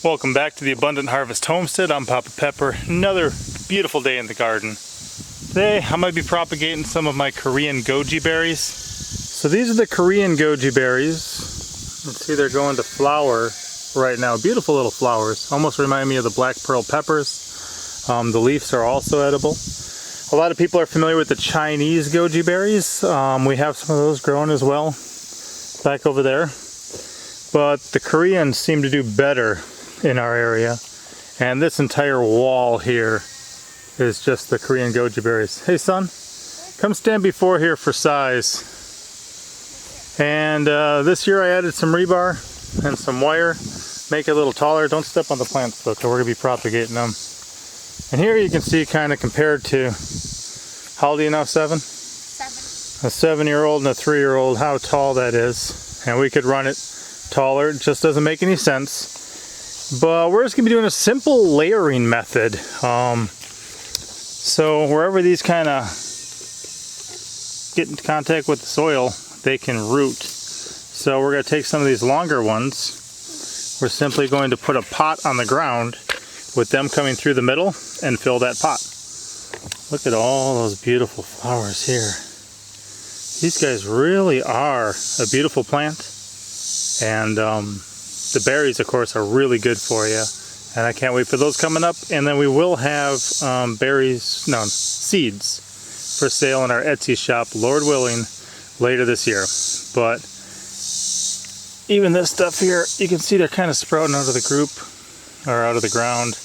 Welcome back to the Abundant Harvest Homestead. I'm Papa Pepper. Another beautiful day in the garden. Today I'm going to be propagating some of my Korean goji berries. So these are the Korean goji berries. Let's see, they're going to flower right now. Beautiful little flowers. Almost remind me of the black pearl peppers. The leaves are also edible. A lot of people are familiar with the Chinese goji berries. We have some of those growing as well back over there. But the Koreans seem to do better in our area, and this entire wall here is just the Korean goji berries. Hey son, come stand before here for size. And this year I added some rebar and some wire, make it a little taller. Don't step on the plants though, because we're going to be propagating them. And here you can see kind of compared to, how old are you now, 7? 7. A 7-year-old and a 3-year-old, how tall that is. And we could run it taller. It just doesn't make any sense. But we're just going to be doing a simple layering method. So wherever these kind of get in contact with the soil, they can root. So we're going to take some of these longer ones. We're simply going to put a pot on the ground with them coming through the middle and fill that pot. Look at all those beautiful flowers here. These guys really are a beautiful plant. And the berries, of course, are really good for you, and I can't wait for those coming up. And then we will have seeds for sale in our Etsy shop, Lord willing, later this year. But even this stuff here, you can see they're kind of sprouting out of the group, or out of the ground.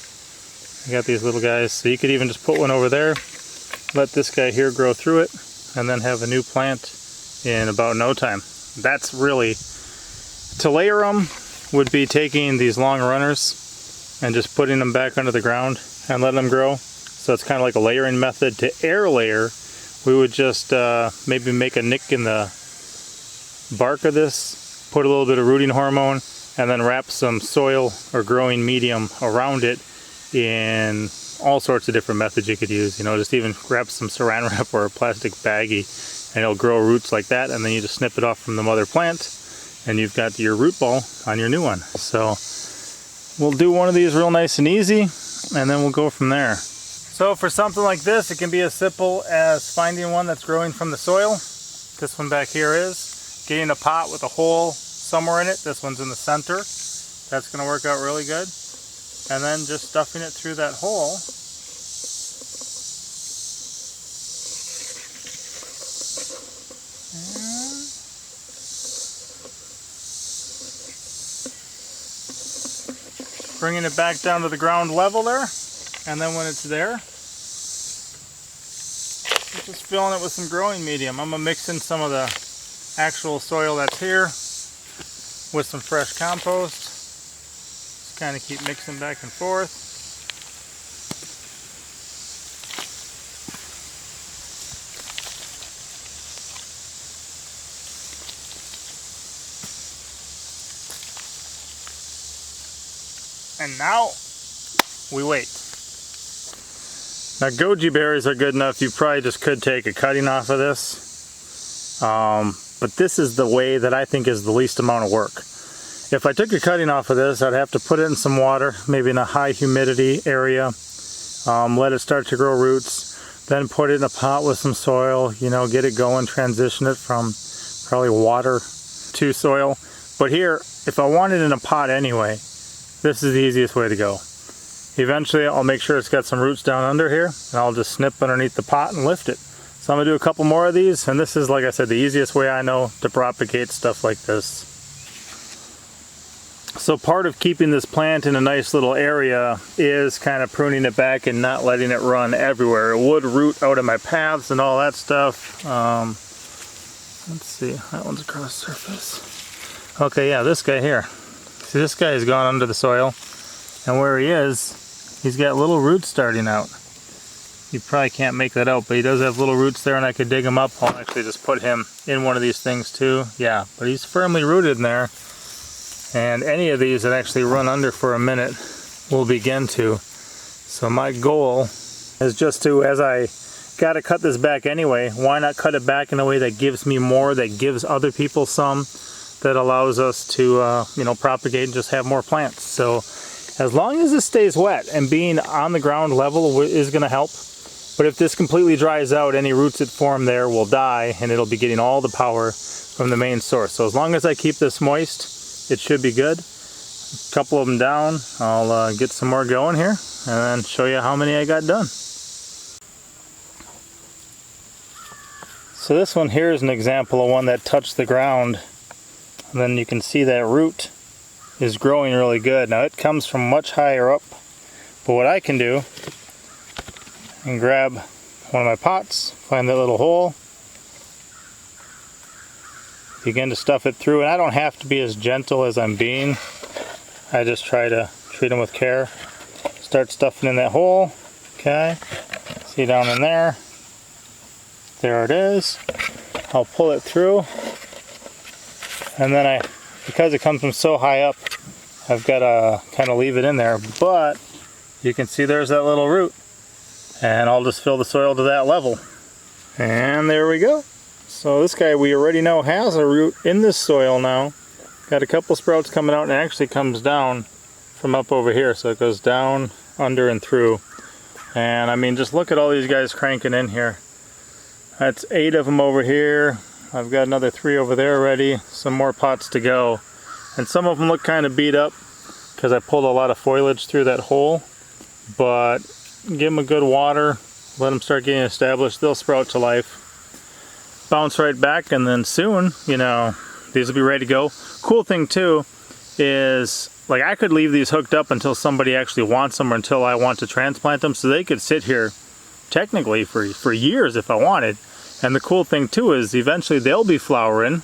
I got these little guys, so you could even just put one over there, let this guy here grow through it, and then have a new plant in about no time. That's really, to layer them, would be taking these long runners and just putting them back under the ground and letting them grow. So it's kind of like a layering method. To air layer, we would just maybe make a nick in the bark of this, put a little bit of rooting hormone, and then wrap some soil or growing medium around it in all sorts of different methods you could use. You know, just even wrap some saran wrap or a plastic baggie, and it'll grow roots like that, and then you just snip it off from the mother plant, and you've got your root ball on your new one. So we'll do one of these real nice and easy, and then we'll go from there. So for something like this, it can be as simple as finding one that's growing from the soil. This one back here is. Getting a pot with a hole somewhere in it. This one's in the center. That's going to work out really good. And then just stuffing it through that hole. Bringing it back down to the ground level there, and then when it's there, just filling it with some growing medium. I'm going to mix in some of the actual soil that's here with some fresh compost. Just kind of keep mixing back and forth. And now we wait. Now goji berries are good enough. You probably just could take a cutting off of this. But this is the way that I think is the least amount of work. If I took a cutting off of this, I'd have to put it in some water, maybe in a high humidity area. Let it start to grow roots. Then put it in a pot with some soil, you know, get it going, transition it from probably water to soil. But here, if I want it in a pot anyway, this is the easiest way to go. Eventually I'll make sure it's got some roots down under here, and I'll just snip underneath the pot and lift it. So I'm going to do a couple more of these, and this is, like I said, the easiest way I know to propagate stuff like this. So part of keeping this plant in a nice little area is kind of pruning it back and not letting it run everywhere. It would root out of my paths and all that stuff. Let's see, that one's across the surface. Okay, yeah, this guy here. See, this guy has gone under the soil, and where he is, he's got little roots starting out. You probably can't make that out, but he does have little roots there, and I could dig him up. I'll actually just put him in one of these things too. Yeah, but he's firmly rooted in there, and any of these that actually run under for a minute will begin to. So my goal is just to, as I got to cut this back anyway, why not cut it back in a way that gives me more, that gives other people some, that allows us to, you know, propagate and just have more plants. So as long as it stays wet, and being on the ground level is going to help. But if this completely dries out, any roots that form there will die, and it'll be getting all the power from the main source. So as long as I keep this moist, it should be good. A couple of them down, I'll get some more going here, and then show you how many I got done. So this one here is an example of one that touched the ground, and then you can see that root is growing really good. Now it comes from much higher up, but what I can do, and grab one of my pots, find that little hole, begin to stuff it through, and I don't have to be as gentle as I'm being. I just try to treat them with care. Start stuffing in that hole. Okay, see down in there. There it is. I'll pull it through, and then because it comes from so high up, I've got to kind of leave it in there, but you can see there's that little root, and I'll just fill the soil to that level. And there we go. So this guy we already know has a root in this soil now. Got a couple sprouts coming out, and it actually comes down from up over here, so it goes down, under, and through. And I mean, just look at all these guys cranking in here. That's 8 of them over here. I've got another 3 over there already. Some more pots to go. And some of them look kind of beat up because I pulled a lot of foliage through that hole. But give them a good water, let them start getting established, they'll sprout to life. Bounce right back, and then soon, you know, these will be ready to go. Cool thing too is, like, I could leave these hooked up until somebody actually wants them, or until I want to transplant them, so they could sit here technically for years if I wanted. And the cool thing too is eventually they'll be flowering.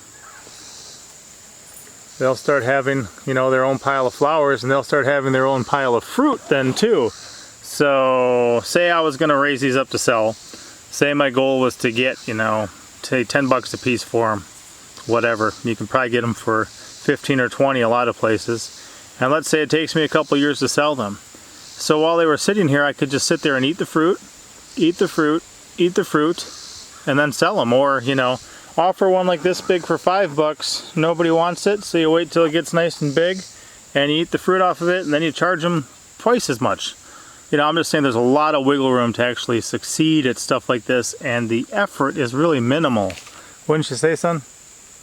They'll start having, you know, their own pile of flowers, and they'll start having their own pile of fruit then too. So say I was going to raise these up to sell. Say my goal was to get, you know, say 10 bucks a piece for them. Whatever. You can probably get them for 15 or 20 a lot of places. And let's say it takes me a couple years to sell them. So while they were sitting here, I could just sit there and eat the fruit, eat the fruit, eat the fruit, and then sell them. Or, you know, offer one like this big for 5 bucks. Nobody wants it, so you wait till it gets nice and big, and you eat the fruit off of it, and then you charge them twice as much. You know, I'm just saying there's a lot of wiggle room to actually succeed at stuff like this, and the effort is really minimal. Wouldn't you say, son?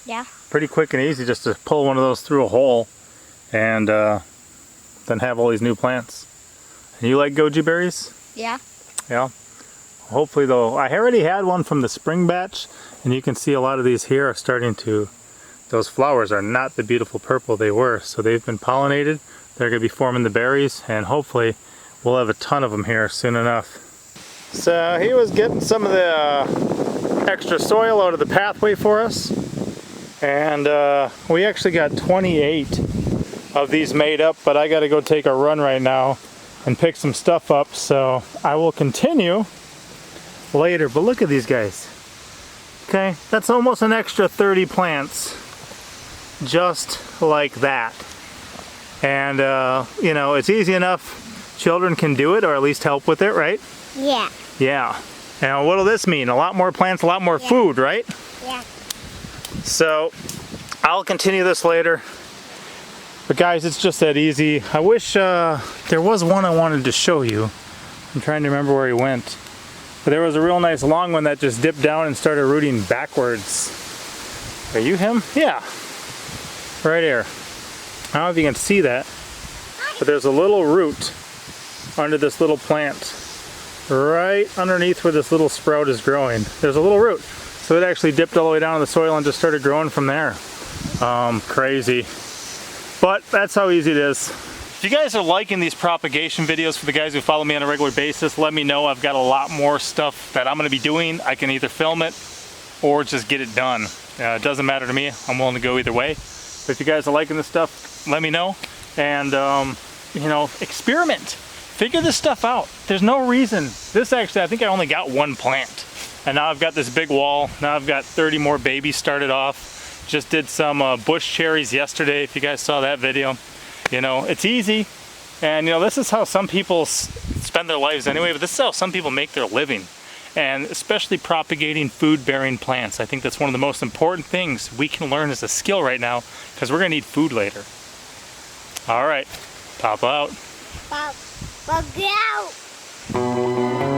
Yeah. Pretty quick and easy just to pull one of those through a hole, and then have all these new plants. And you like goji berries? Yeah. Yeah. Hopefully though, I already had one from the spring batch, and you can see a lot of these here are starting to, those flowers are not the beautiful purple they were, so they've been pollinated. They're going to be forming the berries, and hopefully we'll have a ton of them here soon enough. So he was getting some of the extra soil out of the pathway for us, and we actually got 28 of these made up, but I got to go take a run right now and pick some stuff up, so I will continue later. But look at these guys. Okay, that's almost an extra 30 plants just like that. And you know, it's easy enough. Children can do it, or at least help with it, right? Yeah. Yeah. Now what'll this mean? A lot more plants, a lot more food, right? Yeah. So I'll continue this later. But guys, it's just that easy. I wish there was one I wanted to show you. I'm trying to remember where he went. But there was a real nice long one that just dipped down and started rooting backwards. Are you him? Yeah. Right here. I don't know if you can see that, but there's a little root under this little plant. Right underneath where this little sprout is growing. There's a little root. So it actually dipped all the way down in the soil and just started growing from there. Crazy. But that's how easy it is. If you guys are liking these propagation videos for the guys who follow me on a regular basis, let me know. I've got a lot more stuff that I'm going to be doing. I can either film it or just get it done. It doesn't matter to me. I'm willing to go either way. But if you guys are liking this stuff, let me know. And, you know, experiment. Figure this stuff out. There's no reason. This actually, I think I only got 1 plant. And now I've got this big wall. Now I've got 30 more babies started off. Just did some bush cherries yesterday, if you guys saw that video. You know, it's easy. And, you know, this is how some people spend their lives anyway, but this is how some people make their living. And especially propagating food-bearing plants. I think that's one of the most important things we can learn as a skill right now, because we're going to need food later. All right, Papa out. Bug out.